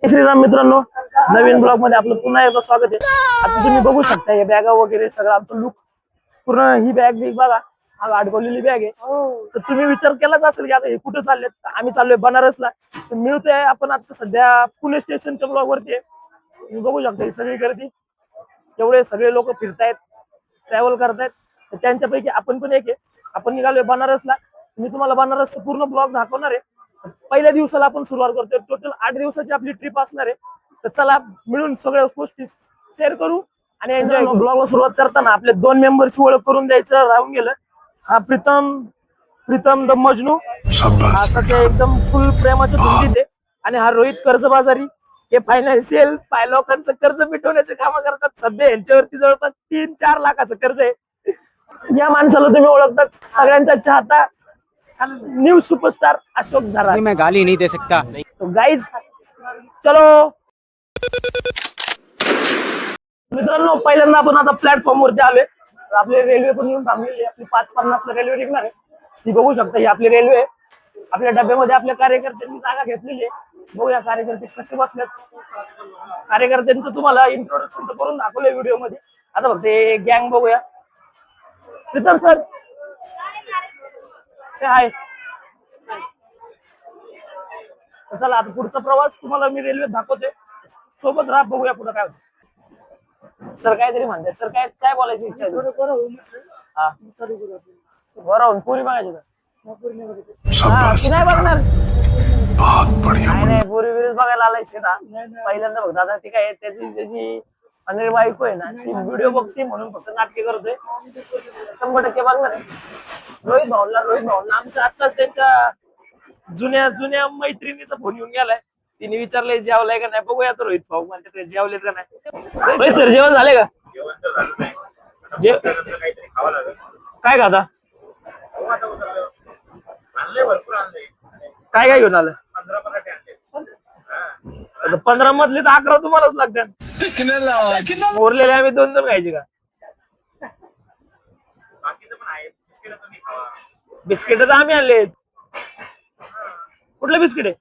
श्रीराम मित्रांनो, नवीन ब्लॉग मध्ये आपलं पुन्हा एकदा स्वागत आहे. आता तुम्ही बघू शकता हे बॅगा वगैरे सगळं आमचं लुक पूर्ण ही बॅग बघा, हा अडकवलेली बॅग आहे. तर तुम्ही विचार केलाच असेल की आता हे कुठे चालले. आम्ही चाललोय बनारसला. तर मिळतोय आपण आता सध्या पुणे स्टेशनच्या ब्लॉग वरती आहे. तुम्ही बघू शकता ही सगळी गर्दी, एवढे सगळे लोक फिरतायत, ट्रॅव्हल करतायत. तर त्यांच्यापैकी आपण पण एक आहे. आपण निघालोय बनारसला. मी तुम्हाला बनारसचा पूर्ण ब्लॉग दाखवणार आहे. पहिल्या दिवसाला आपण सुरुवात करतोय. टोटल 8 दिवसाची आपली ट्रिप असणार आहे. तर चला मिळून सगळ्या गोष्टी शेअर करू आणि एन्जॉय करू. ब्लॉगला सुरुवात करताना आपले 2 मेंबरची ओळख करून द्यायचं राहून गेलं. हा प्रीतम द मजनू, हा सध्या एकदम फुल प्रेमाच्या धुंदीत आहे. आणि हा रोहित कर्जबाजारी, हे फायनान्शियल लोकांचं कर्ज मिटवण्याचे काम करतात. सध्या यांच्यावरती जवळपास 3-4 लाखाचं कर्ज आहे. या माणसाला तुम्ही ओळखतात, सगळ्यांचा चाहता न्यू सुपरस्टार अशोक धरा. मैं गाली नहीं दे सकता. तो गाइज चलो मित्रांनो, पहिल्यांदा आपण आता प्लॅटफॉर्म वरती आलोय. आपले रेल्वे पण येऊन थांबलेली. आपली 5:50 रेल्वे निघणार आहे. ती बघू शकता, ही आपली रेल्वे आहे. आपल्या डब्यामध्ये आपल्या कार्यकर्त्यांनी जागा घेतलेली आहे. बघूया कार्यकर्ते कसे बसलेत. कार्यकर्त्यांचं तुम्हाला इंट्रोडक्शन तर करून दाखवलंय व्हिडिओ मध्ये. आता फक्त गँग बघूया. प्रीतम सर से हाय. चला आता पुढचा प्रवास तुम्हाला मी रेल्वेत दाखवते. सोबत राहा, बघूया पुढे काय होतं. सर काहीतरी म्हणतात. सर काय काय बोलायची इच्छा आहे? हा, बरं पुरी बघायची का? नाही बघणार. नाही पुरी बिरीज बघायला आलाय ना पहिल्यांदा. बघ दादा, ती काय त्याची अनिल बायको आहे ना, ती व्हिडिओ बघते म्हणून फक्त नाटके करतोय. 100% बघणार आहे. रोहित भाऊला आमच्या आत्ताच त्यांच्या जुन्या मैत्रिणीचा फोन येऊन गेलाय. तिने विचारलंय जेवलाय का नाही. बघूया तर रोहित भाऊ म्हणते जेवलेत का नाही. रोहित सर जेवण झाले का? काय खाता? काय काय घेऊन आलं? 15 मधले तर 11 तुम्हालाच लागतात. उरलेले आम्ही 2-2 खायचे का? बिस्किट तर आम्ही आणले. कुठले बिस्किट आहे?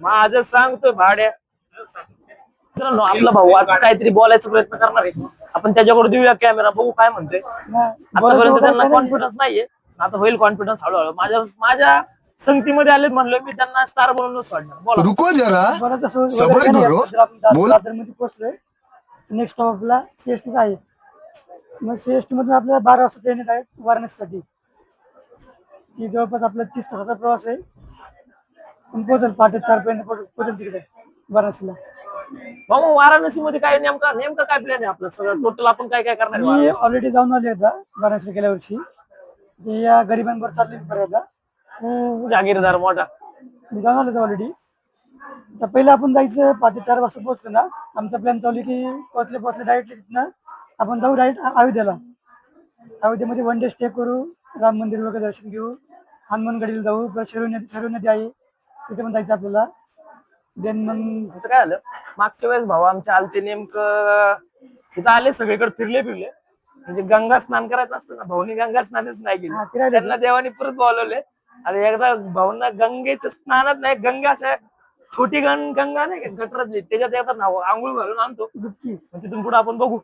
माझं सांगतोय भाड्या. मित्रांनो, आपला भाऊ आज काहीतरी बोलायचा प्रयत्न करणार आहे. आपण त्याच्याकडे देऊया कॅमेरा, बघू काय म्हणतोय. आतापर्यंत त्यांना कॉन्फिडन्स नाहीये, आता होईल कॉन्फिडन्स हळूहळू. माझ्या संगतीमध्ये आलेत म्हणलं मी त्यांना स्टार बनवूनच वाढणार. बोला. रुको जरा सबर करो. पोहोचलोय. नेक्स्ट स्टॉपला सीएसटीच आहे. मग सीएसटी मधून आपल्याला 12 वाजता ट्रेन आहे वाराणसीसाठी. ती जवळपास आपला 30 तासाचा प्रवास आहे. पोहोचेल 4:30 पर्यंत पोहोचेल तिकडे वाराणसीला. भाऊ, वाराणसी मध्ये काय नेमका काय प्लॅन आहे आपलं? सगळं टोटल आपण काय काय करणार आहे? मी ऑलरेडी जाऊन आले होता वाराणसी गेल्या वर्षी. ते या गरिबांवर चालले पर्यंत जागीरदार मोठा. मी जाऊन आलो ऑलरेडी. तर पहिलं आपण जायचं 4:30 वाजता पोहोचलो ना. आमचा प्लॅन चालू की पोहोचले डायरेक्टली तिथनं आपण जाऊ डायरेक्ट अयोध्येला. अयोध्येमध्ये 1 डे स्टे करू, राम मंदिर वगैरे दर्शन घेऊ, हनुमानगडीला जाऊ, शरू नदी आहे तिथे पण जायचं आपल्याला. देन मग काय झालं, मागच्या वेळेस भाऊ आमच्या आलते नेमकं तिथं आले, सगळीकडे फिरले म्हणजे गंगा स्नान करायचं असतं ना, भाऊनी गंगा स्नानच नाही केलं. त्यांना देवानी परत बोलवले. आणि एकदा भाऊंना गंगेचं स्नानच नाही, गंगा अशा छोटी गंगा नाही का गटरातली, त्याच्यात एकदा आंघोळ घालून आणतो. तिथून पुढे आपण बघू.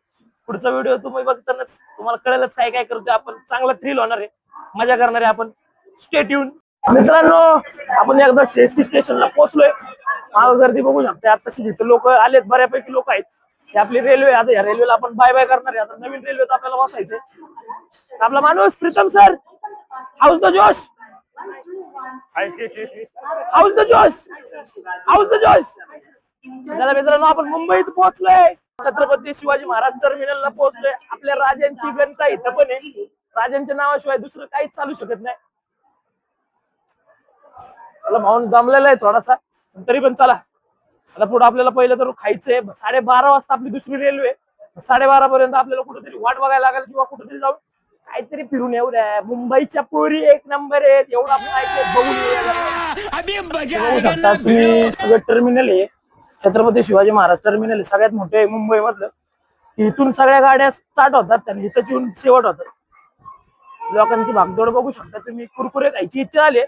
पुढचा व्हिडिओ तुम्ही बघतानाच तुम्हाला कळेलच काय काय करतोय आपण. चांगला थ्रिल होणार आहे, मजा करणार आहे आपण. Stay tune. मित्रांनो, आपण एकदा सीएसटी स्टेशनला पोहोचलोय. माग गर्दी बघू शकता. आताशी जिथे लोक आलेत, बऱ्यापैकी लोक आहेत. ही आपली रेल्वे. आता या रेल्वेला आपण बाय बाय करणार आहे. आता नवीन रेल्वेत आपल्याला बसायचंय. आपला माणूस प्रीतम सर, हाऊस द जोश, हाऊस द जोश, हाऊस द जोश. चला मित्रांनो, आपण मुंबईत पोहोचलोय. छत्रपती शिवाजी महाराज टर्मिनलला पोहोचलोय. आपल्या राजांची गणता इथं पण आहे. राजांच्या नावाशिवाय दुसरं काहीच चालू शकत नाही. मला भाऊन जमलेला आहे थोडासा, तरी पण चला. आता पुढे आपल्याला पहिलं तर खायचंय. 12:30 वाजता आपली दुसरी रेल्वे. 12:30 पर्यंत आपल्याला कुठेतरी वाट बघायला लागेल किंवा कुठेतरी जाऊन काहीतरी फिरून येऊ द्या. मुंबईच्या पोरी 1 नंबर आहेत, एवढं आपण बघू शकता तुम्ही. सगळं टर्मिनल आहे, छत्रपती शिवाजी महाराज टर्मिनल आहे, सगळ्यात मोठे आहे मुंबई मधलं. इथून सगळ्या गाड्या स्टार्ट होतात आणि इथं येऊन शेवट होतात. लोकांची भागदौड बघू शकता तुम्ही. कुरकुरे खायची इच्छा झाली,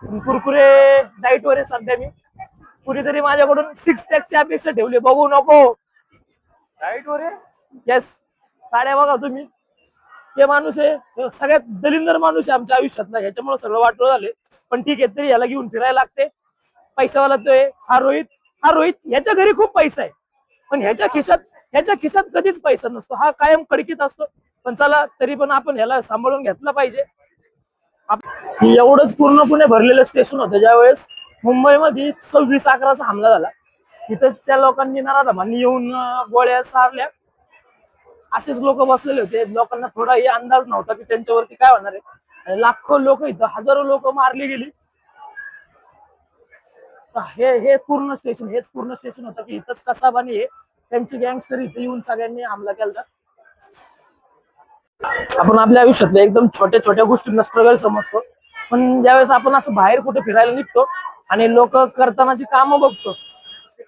कुरकुरे डाईट वर आहे सध्या मी. कुणीतरी माझ्याकडून 6 पॅकची अपेक्षा ठेवली, बघू नको. राईट वर येस, काड्या बघा तुम्ही. हे माणूस आहे सगळ्यात दलिंदर माणूस आहे आमच्या आयुष्यातला, ह्याच्यामुळे सगळं वाटलं झाले. पण ठीक आहे, तरी याला घेऊन फिरायला लागते. पैशावाला तो आहे हा रोहित. हा रोहित ह्याच्या घरी खूप पैसा आहे, पण ह्याच्या खिशात कधीच पैसा नसतो. हा कायम कडकीत असतो. पण चला, तरी पण आपण ह्याला सांभाळून घेतला पाहिजे. एवढंच पूर्णपणे भरलेलं स्टेशन होतं ज्यावेळेस मुंबईमध्ये 26/11चा हमला झाला. तिथं त्या लोकांनी नराधमांनी येऊन गोळ्या सारल्या. असेच लोक बसलेले होते. लोकांना थोडाही अंदाज नव्हता की त्यांच्यावरती काय होणार आहे. आणि लाखो लोक, इथं हजारो लोक मारली गेली. हेच पूर्ण स्टेशन होतं की इथंच कसाब आणि हे त्यांची गँगस्टर इथे येऊन सगळ्यांनी हमला केला. आपण आपल्या आयुष्यातल्या एकदम छोट्या छोट्या गोष्टींना स्ट्रगल समजतो, पण ज्यावेळेस आपण असं बाहेर कुठे फिरायला निघतो आणि लोक करतानाची कामं बघतो,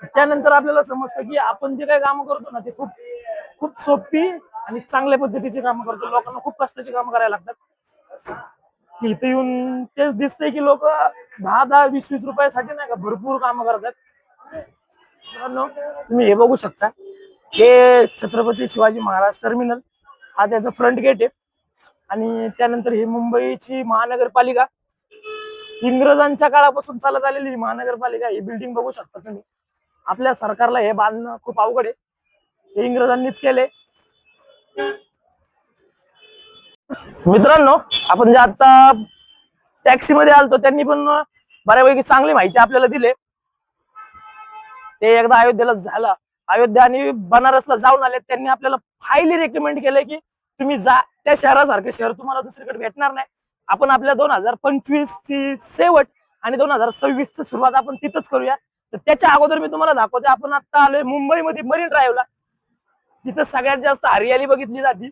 त्यानंतर आपल्याला समजतं की आपण जे काही कामं करतो ना, ते खूप खूप सोपी आणि चांगल्या पद्धतीची कामं करतो. लोकांना खूप कष्टाची कामं करायला लागतात. इथे येऊन तेच दिसतंय की लोक 10-10, 20-20 रुपयासाठी नाही का भरपूर कामं करतात. मित्रांनो, तुम्ही हे बघू शकता, हे छत्रपती शिवाजी महाराज टर्मिनल, हा त्याचा फ्रंट गेट आहे. आणि त्यानंतर ही मुंबईची महानगरपालिका, इंग्रजांच्या काळापासून चालत आलेली ही महानगरपालिका, ही बिल्डिंग बघू शकता तुम्ही. आपल्या सरकारला हे बांधणं खूप अवघड आहे, हे इंग्रजांनीच केले. मित्रांनो, आपण जे आता टॅक्सी मध्ये आलतो, त्यांनी पण बऱ्यापैकी चांगली माहिती आपल्याला दिली. ते एकदा अयोध्येला झाला, अयोध्या आणि बनारसला जाऊन आले. त्यांनी आपल्याला हायली रेकमेंड केलंय की तुम्ही जा, त्या शहरासारखं शहर तुम्हाला दुसरीकडे भेटणार नाही. आपण आपल्या 2025 ची शेवट आणि 2026 ची सुरुवात आपण तिथंच करूया. तर त्याच्या अगोदर मी तुम्हाला दाखवते, आपण आता आलोय मुंबईमध्ये मरीन ड्राईव्हला. तिथं सगळ्यात जास्त हरियाली बघितली जाते.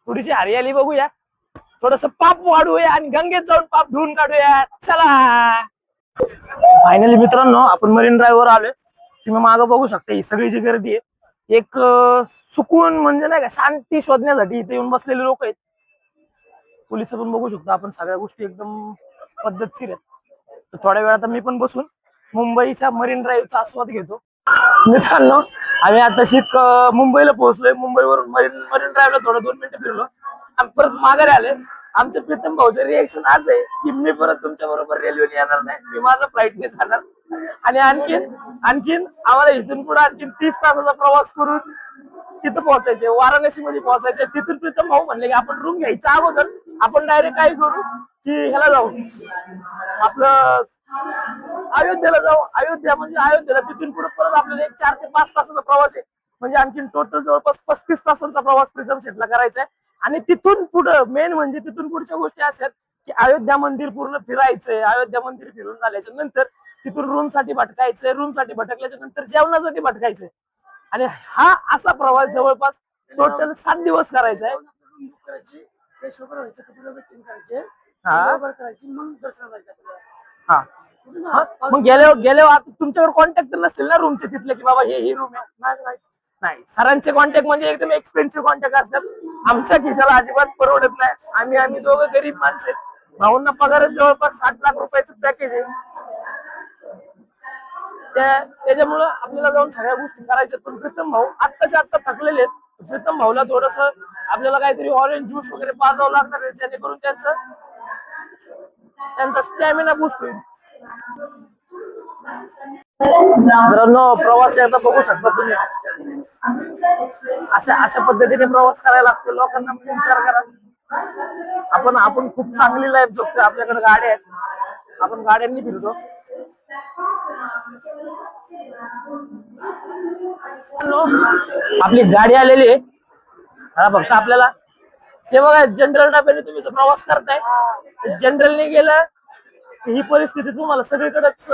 थोडीशी हरियाली बघूया, थोडस पाप वाढूया आणि गंगेत जाऊन पाप धुवून काढूया. चला, फायनली मित्रांनो, आपण मरीन ड्राईव्हवर आलोय. तुम्ही मागं बघू शकता, ही सगळी जी गर्दी आहे, एक सुकून म्हणजे नाही का शांती शोधण्यासाठी इथे येऊन बसलेले लोक आहेत. पोलिस पण बघू शकतो आपण, सगळ्या गोष्टी एकदम पद्धतशीर आहेत. तर थोड्या वेळात मी पण बसून मुंबईच्या मरीन ड्राईव्हचा आस्वाद घेतो. मित्रांनो, आम्ही आता मुंबईला पोहोचलोय. मुंबईवरून मरीन ड्राईव्हला थोडं 2 मिनिटं फिरलो आणि परत माघारी आले. आमचे प्रीतम भाऊचे रिएक्शन आज आहे की मी परत तुमच्या बरोबर रेल्वेने येणार नाही, मी माझा फ्लाईटने जाणार. आणि आणखीन आम्हाला इथून पुढे आणखीन 30 तासाचा प्रवास करून तिथं पोहोचायचे, वाराणसी मध्ये पोहोचायचे. तिथून प्रीतम भाऊ म्हणले की आपण रूम घ्यायच्या अगोदर आपण डायरेक्ट काय करू की ह्याला जाऊ, आपलं अयोध्येला जाऊ. अयोध्येला तिथून पुढे परत आपल्याला एक 4 ते 5 तासाचा प्रवास आहे. म्हणजे आणखीन टोटल जवळपास 35 तासांचा प्रवास प्रीतम शेटला करायचा आहे. आणि तिथून पुढं मेन म्हणजे तिथून पुढच्या गोष्टी अशा आहेत की अयोध्या मंदिर पूर्ण फिरायचंय. अयोध्या मंदिर फिरून झाल्याच्या नंतर तिथून रूम साठी भटकायचंय. रूम साठी भटकल्याच्या नंतर जेवणासाठी भटकायचंय. आणि हा असा प्रवास जवळपास टोटल 7 दिवस करायचा आहे. हा, मग गेल्यावर आता तुमच्यावर कॉन्टॅक्ट तर नसतील ना रूमचे तिथले की बाबा ही रूम आहे? नाही, सरांचे कॉन्टॅक्ट म्हणजे एकदम एक्सपेन्सिव्ह कॉन्टॅक्ट असतात. आमच्या खिशाला अजिबात परवडत नाही. आम्ही दोघं गरीब माणसं आहेत. भाऊंना पगारच जवळपास 60 लाख रुपयाचं पॅकेज आहे. त्याच्यामुळं आपल्याला जाऊन सगळ्या गोष्टी करायच्या. पण प्रीतम भाऊ आत्ताच्या आत्ता थकलेले आहेत. प्रीतम भाऊला थोडस आपल्याला काहीतरी ऑरेंज ज्यूस वगैरे पाजावं लागणार आहे, जेणेकरून त्यांचा स्टॅमिना बूस्ट होईल. मित्रांनो, प्रवास आता बघू शकता तुम्ही, अशा पद्धतीने प्रवास करायला लागतो. लोकांना विचार करा, आपण खूप चांगली लाईफ जगतोय. आपल्याकडे गाड्या आहेत, आपण गाड्यांनी फिरतो. आपली गाडी आलेली आहे. फक्त आपल्याला ते बघा, जनरल डब्याने तुम्ही जर प्रवास करताय, जनरलने गेलं ही परिस्थिती तुम्हाला सगळीकडेच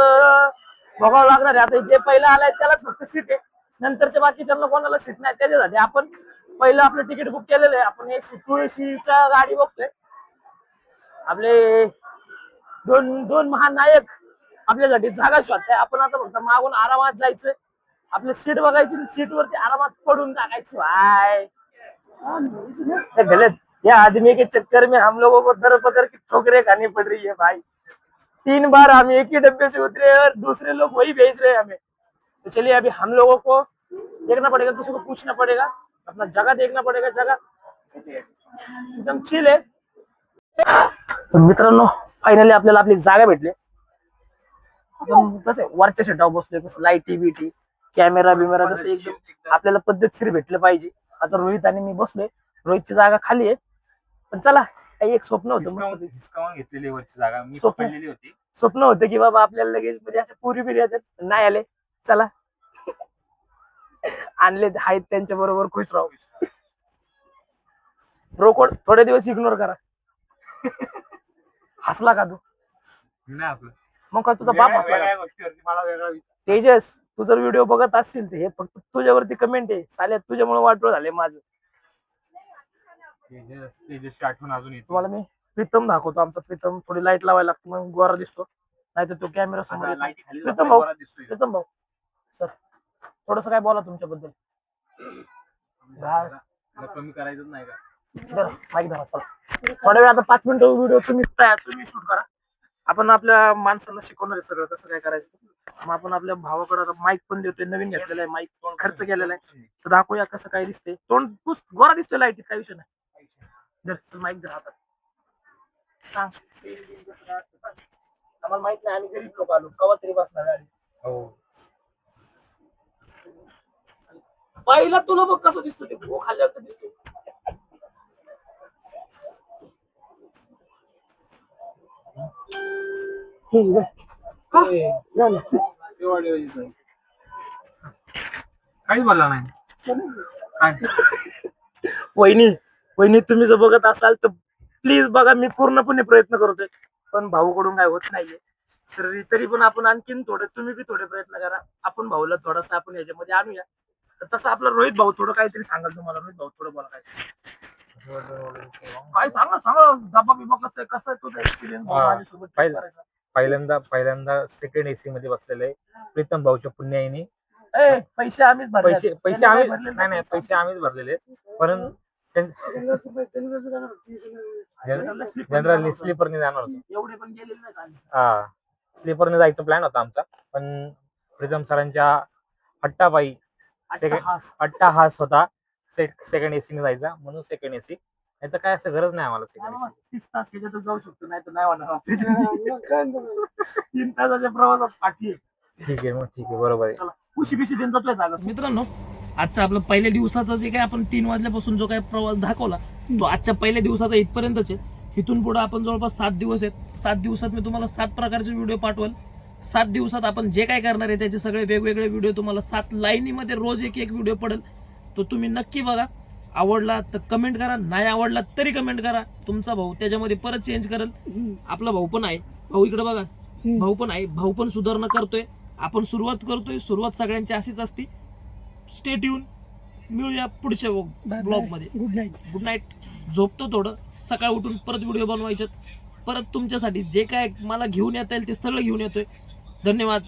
बघावं लागणार आहे. आता जे पहिला आलाय त्यालाच फक्त सीट आहे, नंतरच्या बाकीच्यांना कोणाला सीट नाही. त्याच्यासाठी आपण पहिलं आपलं तिकीट बुक केलेलं आहे. आपण AC 2AC च्या गाडी बघतोय. आपले दोन महानायक आपल्यासाठी जागा शोधताय. आपण आता फक्त मागून आरामात जायचं, आपली सीट बघायची, सीट वरती आरामात पडून टाकायची. भाई गलत, ये आदमी के चक्कर में हम लोगों को दर बदर की ठोकरें खानी पड़ रही है भाई. 3 बार हम एक ही डब्बे से उतरे और दूसरे लोग वही भेज रहे हैं हमें। तो चलिए अभी हम लोगों को देखना पड़ेगा, किसी को पूछना पड़ेगा, अपना जगह देखना पड़ेगा, जगह एकदम चिल आहे। तर मित्रांनो फायनली आपल्याला आपली जागा भेटली। आपण कसं वरच्या शेटावर बसलोय, कसं लाईटी बिटी कॅमेरा बिमेरा कसं एकदम आपल्याला पद्धतशीर भेटलं पाहिजे। आता रोहित आणि मी बसलोय, रोहितची जागा खाली आहे, पण चला काही एक स्वप्न होतं मस्त डिस्काउंट घेतलेली वरची जागा मी स्वप्न. पकडलेली होती. स्वप्न होतं की बाबा आपल्याला लगेच म्हणजे असे पुरी बिरी येतात, नाही आले चला आणले आहेत त्यांच्या बरोबर खुश राहू। रोकोड थोडे दिवस इग्नोर करा। हसला का तू? नाही आपलं मग का तुझा बाप हसला का? वेगळ्या गोष्टीवरती मला वेगळा तेजस तू जर व्हिडिओ बघत असशील तर हे फक्त तुझ्यावरती कमेंट आहे, साल्या तुझ्यामुळे वाटलं झाले माझं। तेजसची आठवण अजून येते. तुम्हाला मी प्रीतम दाखवतो, आमचा प्रीतम थोडी लाईट लावायला लागतो मग गोरा दिसतो, नाही तर तो कॅमेरा समोर येतो। लाईटी खाली प्रीतम भाऊ, बरा दिसतोय. प्रीतम भाऊ सर थोडस काय बोला तुमच्याबद्दल। मला कमी करायचं नाही का? बरं, माईक धरा चला। थोड्या वेळ आता 5 मिनिटं व्हिडिओ तुम्ही शूट करा। आपण आपल्या माणसांना शिकवणार आहे सगळं कसं काय करायचं। मग आपण आपल्या भावाकडे माईक पण देतोय, नवीन घेतलेला आहे माईक, खर्च केलेला आहे, तर दाखवूया कसं काय दिसते। तोंड गोरा दिसतोय लाईटीत, काय विषय नाही। माईक धरा आता, सांग आम्हाला माहित नाही, आम्ही गरीब लोक आलो, कवा तरी बसणार गाडी। हो पहिला तुला बघ कसं दिसतो ते भो खाल्ल्यावर दिसतो। काहीच बोलला नाही काय. वहिनी तुम्ही जर बघत असाल तर प्लीज बघा, मी पूर्णपणे प्रयत्न करतोय पण भाऊकडून काय होत नाहीये। तरी पण आपण आणखीन थोडे, तुम्ही बी थोडे प्रयत्न करा, आपण भाऊला थोडासा आपण याच्यामध्ये आणूया। तर तसं आपला रोहित भाऊ थोडं काहीतरी सांगाल तुम्हाला, रोहित भाऊ थोडं बोला काय सांगा डबा बिबा कसं आहे तुझा एक्सपिरियन्स माझ्यासोबत पहिला- करायचा। पहिल्यांदा सेकंड एसी मध्ये बसलेले प्रीतम भाऊच्या पुण्याईने पैसे आम्हीच भरले, पैसे आम्ही नाही पैसे आम्हीच भरलेले, पण जनरल स्लीपरने जाणार होतो। एवढे पण गेलेले नाही आम्ही। हा स्लीपरने जायचा प्लॅन होता आमचा, पण प्रीतम सरांच्या हट्टापायी अट्टाहास होता सेकंड एसी ने जायचा, म्हणून सेकंड एसी, नाही तर काय असं गरज नाही आम्हाला सेकंड एसी। 30 तास ह्याच्यातच जाऊ शकतो, नाही तर नाही वाटत 3 तासाच्या प्रवासात पाठी आहे। ठीक आहे मग, ठीक आहे बरोबर आहे। उशी बिशी त्यांचा तुझ्या जागा। मित्रांनो आजचा आपलं पहिल्या दिवसाचा जे काय आपण 3 वाजल्यापासून जो काय प्रवास दाखवला तो आजच्या पहिल्या दिवसाचा इथपर्यंतच आहे। इथून पुढे आपण जवळपास 7 दिवस आहेत, 7 दिवसात मी तुम्हाला 7 प्रकारचे व्हिडिओ पाठवल। 7 दिवसात आपण जे काय करणार आहे त्याचे सगळे वेगवेगळे व्हिडिओ तुम्हाला 7 लाईनीमध्ये रोज एक व्हिडिओ पडेल, तो तुम्ही नक्की बघा। आवडला तर कमेंट करा, नाही आवडला तरी कमेंट करा, तुमचा भाऊ त्याच्यामध्ये परत चेंज करेल। आपला भाऊ पण आहे, भाऊ इकडे बघा, भाऊ पण आहे, भाऊ पण सुधारणा करतोय, आपण सुरुवात करतोय, सुरुवात सगळ्यांची अशीच असते। स्टे ट्यून, मिळूया पुढच्या ब्लॉग मध्ये। Good night. झोपतो थोडं, सकाळ उठून परत व्हिडिओ बनवायचे, परत तुमच्यासाठी जे काय मला घेऊन येता येईल ते सगळं घेऊन येतोय। धन्यवाद।